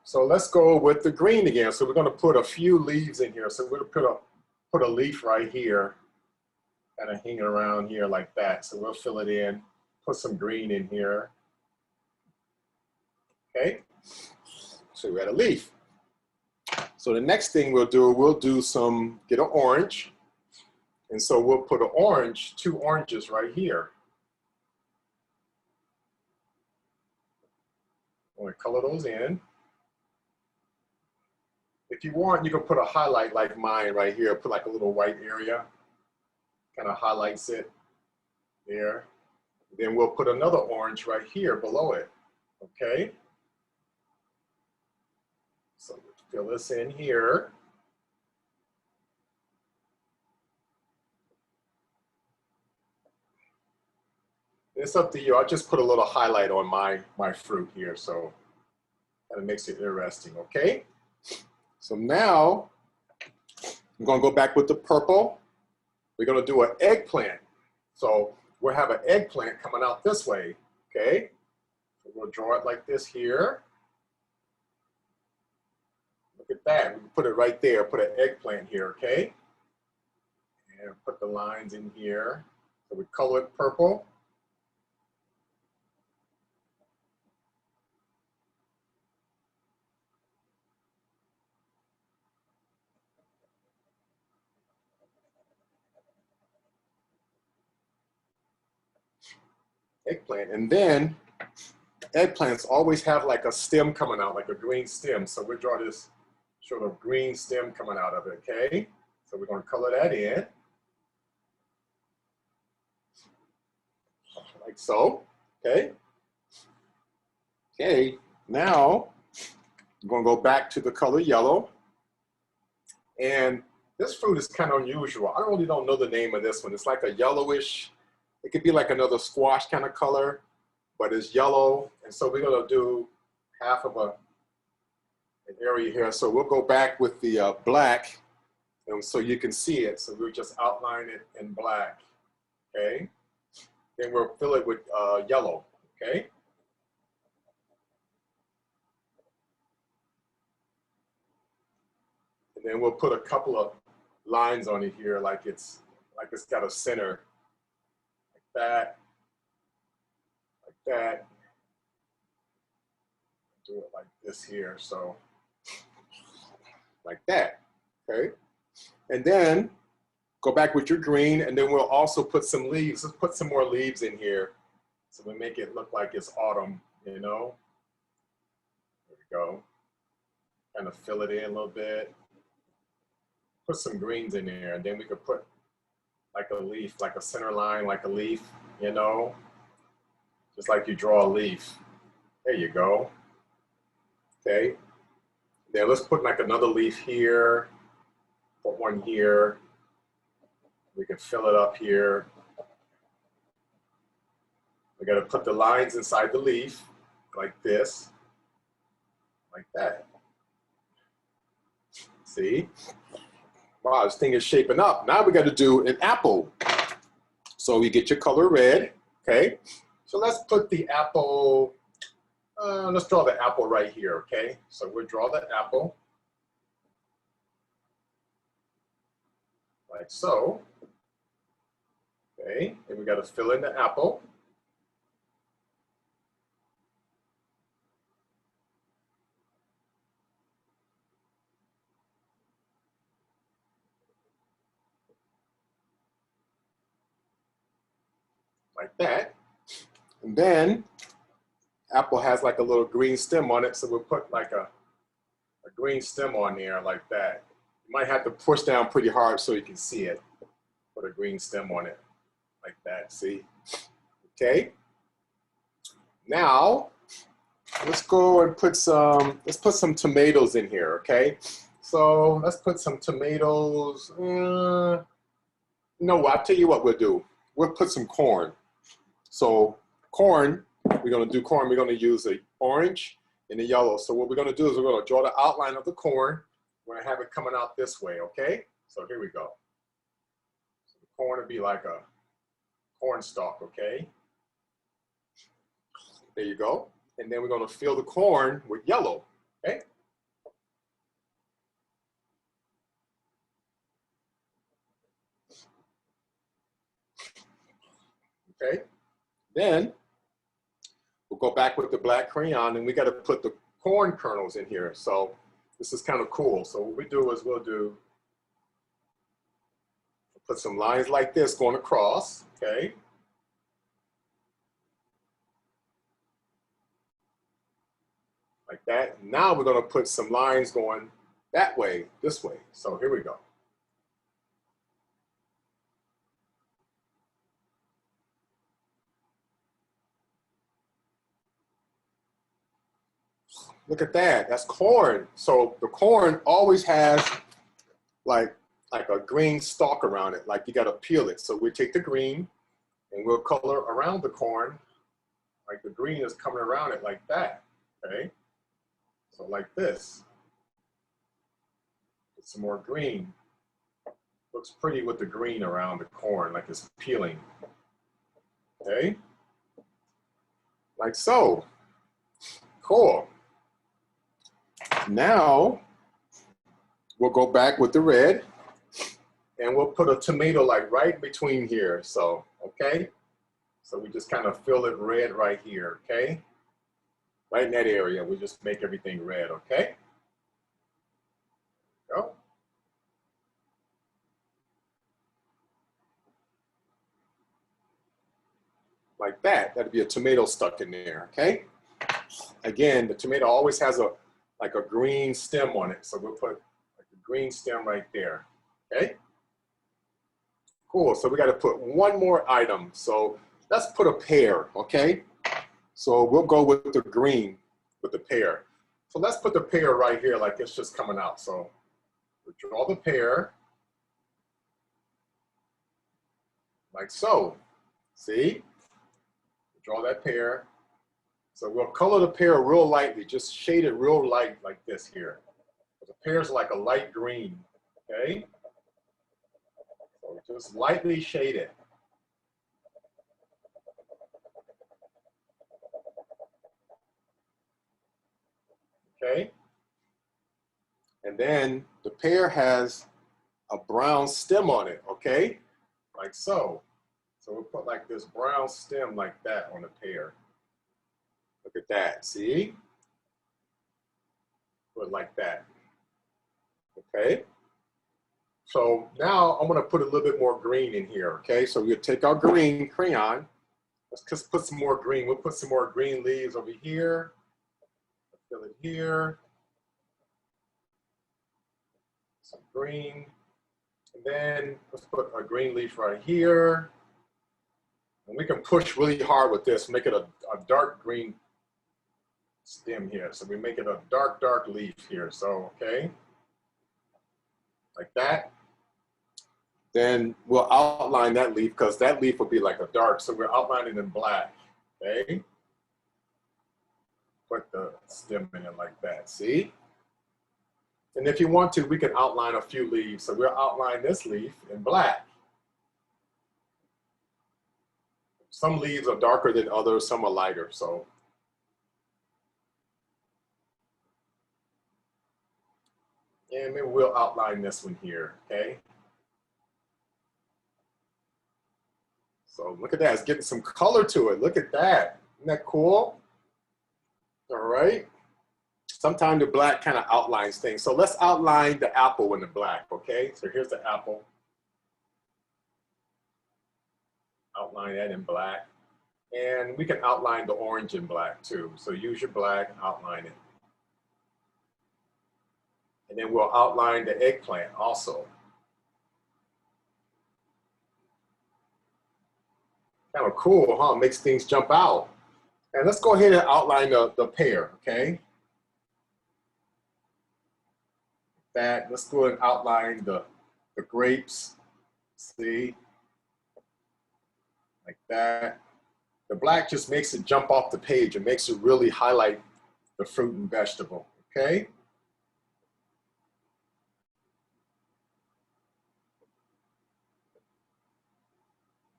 so let's go with the green again. So we're gonna put a few leaves in here. So we're gonna put a leaf right here, kind of hanging around here like that. So we'll fill it in, put some green in here. Okay, so we got a leaf. So the next thing we'll do get an orange. And so we'll put an orange, 2 oranges right here. I'm gonna color those in. If you want, you can put a highlight like mine right here, put like a little white area, kind of highlights it there. Then we'll put another orange right here below it, okay? So fill this in here. It's up to you. I just put a little highlight on my fruit here, so that makes it interesting, okay? So now, I'm gonna go back with the purple. We're gonna do an eggplant. So we'll have an eggplant coming out this way, okay? So we'll draw it like this here. Look at that, we can put it right there, put an eggplant here, okay? And put the lines in here. So we color it purple. Eggplant, and then eggplants always have like a stem coming out, like a green stem. So we draw this sort of green stem coming out of it, okay? So we're gonna color that in. Like so, okay? Okay, now I'm gonna go back to the color yellow. And this fruit is kind of unusual. I really don't know the name of this one. It's like a yellowish, it could be like another squash kind of color, but it's yellow. And so we're gonna do half of an area here. So we'll go back with the black, and so you can see it. So we'll just outline it in black, okay? Then we'll fill it with yellow, okay? And then we'll put a couple of lines on it here, like it's got a center, like that, like that. Do it like this here, so like that, okay? And then go back with your green, and then we'll also put some leaves. Let's put some more leaves in here so we make it look like it's autumn, you know? There we go. Kind of fill it in a little bit. Put some greens in there, and then we could put like a leaf, like a center line, like a leaf, you know? Just like you draw a leaf. There you go. Okay. Then let's put like another leaf here. Put one here. We can fill it up here. We got to put the lines inside the leaf like this, like that. See? Wow, this thing is shaping up. Now we got to do an apple. So you get your color red, okay? So let's put the apple, let's draw the apple right here, okay? So we'll draw the apple. Like so. Okay, and we got to fill in the apple. Like that. And then apple has like a little green stem on it, so we'll put like a green stem on there like that. You might have to push down pretty hard so you can see it. Put a green stem on it like that, see? Okay. Now, let's go and put some tomatoes in here, okay? So let's put some tomatoes. No, I'll tell you what we'll do. We'll put some corn. So corn, we're gonna do corn. We're gonna use the orange and the yellow. So what we're gonna do is we're gonna draw the outline of the corn. We're gonna have it coming out this way, okay? So here we go. So the corn would be like a corn stalk, okay? There you go. And then we're gonna fill the corn with yellow, okay? Okay, then we'll go back with the black crayon, and we got to put the corn kernels in here. So this is kind of cool. So what we do is we'll put some lines like this going across, okay? Like that. Now we're going to put some lines going that way, this way. So here we go. Look at that, that's corn. So the corn always has like a green stalk around it, like you gotta peel it. So we take the green and we'll color around the corn, like the green is coming around it like that, okay? So like this. Get some more green. Looks pretty with the green around the corn, like it's peeling, okay? Like so, cool. Now, we'll go back with the red and we'll put a tomato like right between here. So, okay? So we just kind of fill it red right here, okay? Right in that area, we just make everything red, okay? Go. Like that, that'd be a tomato stuck in there, okay? Again, the tomato always has like a green stem on it. So we'll put like a green stem right there, okay? Cool, so we gotta put one more item. So let's put a pear, okay? So we'll go with the green with the pear. So let's put the pear right here like it's just coming out. So we'll draw the pear, like so, see? Draw that pear. So we'll color the pear real lightly, just shade it real light like this here. The pear is like a light green, okay? So just lightly shade it. Okay? And then the pear has a brown stem on it, okay? Like so. So we'll put like this brown stem like that on the pear. Look at that, see? Put it like that, okay? So now I'm gonna put a little bit more green in here, okay? So we'll take our green crayon. Let's just put some more green. We'll put some more green leaves over here. Fill it here. Some green. And then let's put a green leaf right here. And we can push really hard with this, make it a dark green stem here. So we make it a dark, dark leaf here. So, okay. Like that. Then we'll outline that leaf because that leaf will be like a dark. So we're outlining in black, okay? Put the stem in it like that, see? And if you want to, we can outline a few leaves. So we'll outline this leaf in black. Some leaves are darker than others, some are lighter, so. And then we'll outline this one here, okay? So look at that, it's getting some color to it. Look at that, isn't that cool? All right. Sometimes the black kind of outlines things. So let's outline the apple in the black, okay? So here's the apple. Outline that in black. And we can outline the orange in black too. So use your black and outline it. And then we'll outline the eggplant also. Kind of cool, huh? Makes things jump out. And let's go ahead and outline the pear, okay? That, let's go ahead and outline the grapes, see? Like that. The black just makes it jump off the page. It makes it really highlight the fruit and vegetable, okay?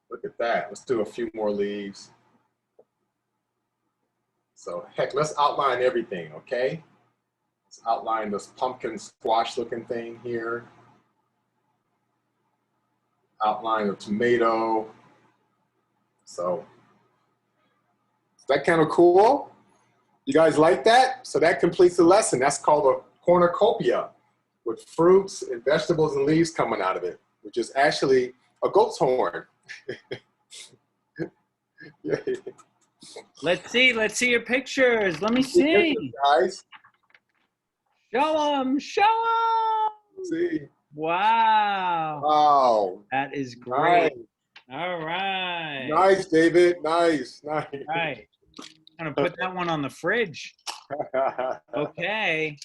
Look at that. Let's do a few more leaves. So heck, let's outline everything, okay? Let's outline this pumpkin squash looking thing here. Outline the tomato. So is that kind of cool? You guys like that? So that completes the lesson. That's called a cornucopia with fruits and vegetables and leaves coming out of it, which is actually a goat's horn. Yeah. Let's see your pictures. Let me see. Guys, Show them. Show them. see. Wow. Wow. That is great. Nice. All right. Nice, David. Nice. Nice. All right. I'm going to put that one on the fridge. Okay.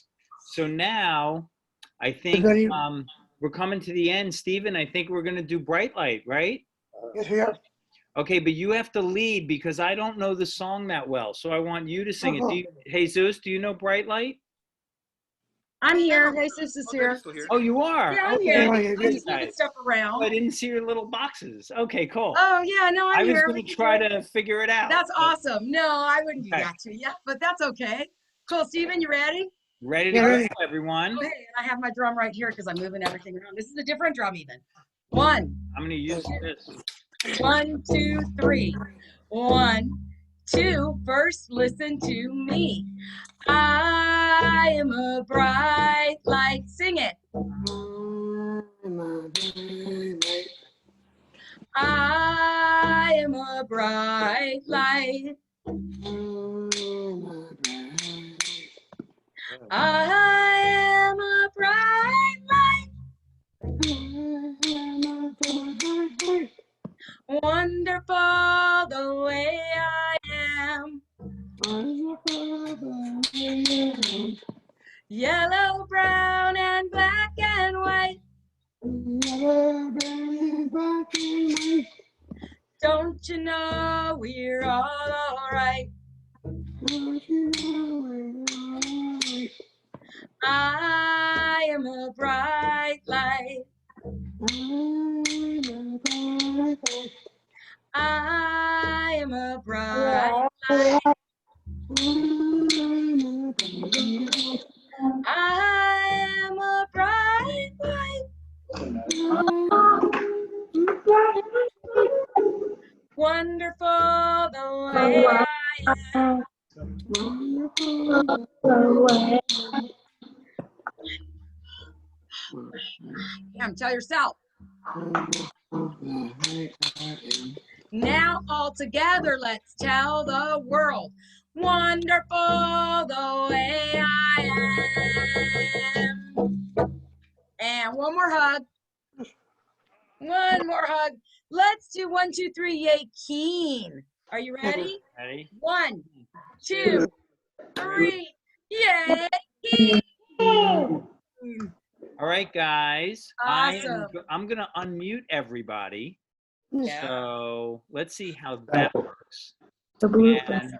So now I think we're coming to the end, Stephen. I think we're going to do Bright Light, right? Yes, we are. Okay, but you have to lead because I don't know the song that well. So I want you to sing it. Jesus, do you know Bright Light? I'm here. Jesus is here. Oh, you are? Yeah, I'm Okay. here. Okay. I'm just moving stuff around. I didn't see your little boxes. Okay, cool. Oh, yeah, no, I'm I was here. going to try to figure it out. That's awesome. No, I wouldn't do Okay. that to you, but that's okay. Cool, Steven, you ready? Ready to Yeah, go, ready. everyone? Okay, and I have my drum right here because I'm moving everything around. This is a different drum even. 1, I'm going to use this. 1, 2, 3. 1, 2. First, listen to me. I am a bright light. Sing it. I am a bright light. I am a bright light. Wonderful the way I am. Yellow, brown, and black and white. Don't you know we're all alright? I am a bright light. I am a bright light. I am a bright Wonderful the way I am. Damn, tell yourself. Now all together, let's tell the world. Wonderful the way I am. And one more hug. One more hug. Let's do 1, 2, 3, yay, Keen. Are you ready? Ready? 1, 2, 3, yay, Keen. All right, guys. Awesome. I'm going to unmute everybody. Yeah. So let's see how that works. And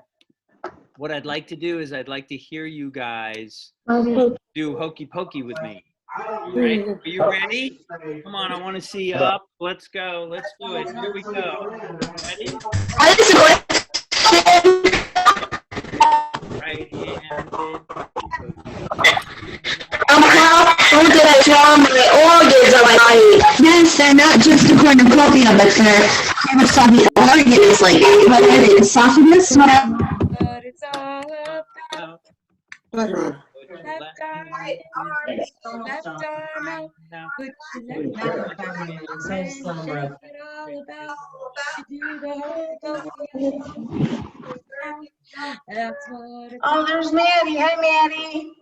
what I'd like to do is I'd like to hear you guys do hokey pokey with me. Right? Are you ready? Come on, I want to see you up. Let's go. Let's do it. Here we go. Ready? Right-handed. How did I tell my organs of my body? Yes, they're not just a cornucopia, but they're kind of some organs, like what are they, esophagus? But it's all about left arm out, put your left arm out, and shake it all about. You do the whole That's what it's Oh, there's Maddie. Hi, Maddie.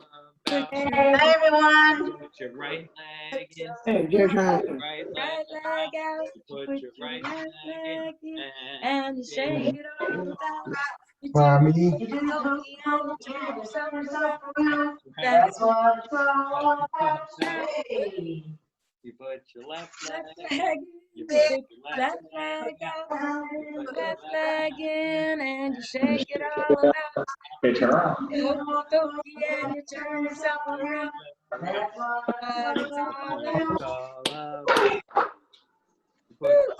Hi, everyone. Put your right leg in. Hey, your turn. Right right leg leg out, Put your right leg in. and shake it all about. Mommy. You do the hokey and you turn yourself around. That's what it's all about. You put your left Left leg. leg, You put your left leg out, left leg in, and you shake it all about. Okay, turn around. You hokey and you turn yourself around. But it's all about.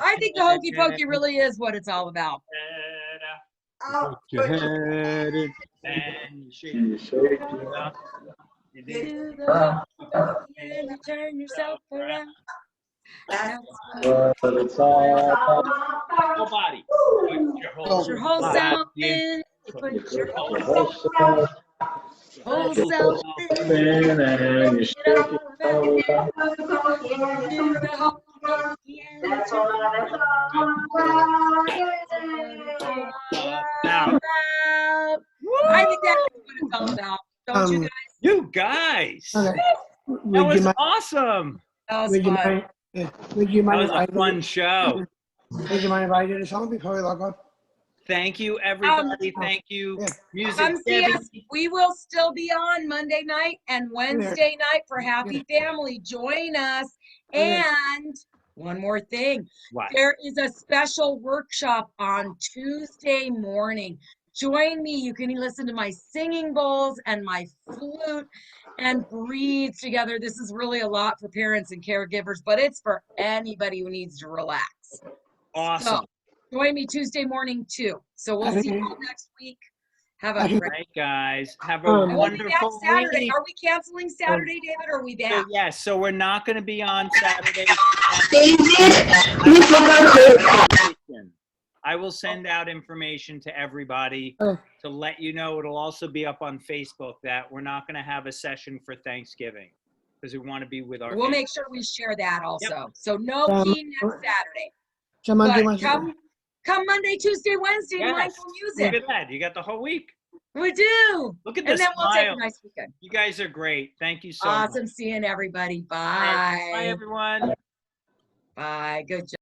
I think the hokey pokey really is what it's all about. Put your head in and you shake it up. You You do do the hokey pokey and you turn yourself around. That's what It's all whole body. Put your whole body self in. in. You put your whole about. self in. And you Shake it all about. You do the hokey pokey and you That's turn what it's Now, I think that's what it's all about. Don't you guys? you guys, Okay. that Would you was mind? awesome. That was Would you fun. mind? Yeah. Would you That mind was if a I fun show. Would you mind if I did a song before we log on? Thank you, everybody. Thank you. Yeah. Music. Come see Debbie. us. We will still be on Monday night and Wednesday night for Happy Family. Join us. And one more thing. What? There is a special workshop on Tuesday morning. Join me. You can listen to my singing bowls and my flute and breathe together. This is really a lot for parents and caregivers, but it's for anybody who needs to relax. Awesome. So, join me Tuesday morning too. So we'll see you all next week. Have a Okay. great Right, guys. Have a and we'll be back wonderful Saturday. week. Are we canceling Saturday, David, or are we So, back? yes, so we're not going to be on Saturday. David, we forgot I will send out information to everybody Okay. to let you know. It'll also be up on Facebook that we're not going to have a session for Thanksgiving because we want to be with our We'll family. make sure we share that also. So no key next Saturday. So Monday, But Wednesday. come Monday, Tuesday, Wednesday, Yes. mindful Look music. at that. You got the whole week. We do. Look at And this then we'll take a smile. nice weekend. You guys are great. Thank you so much. Awesome seeing everybody. All right. Bye, Bye. everyone. Bye. Good job.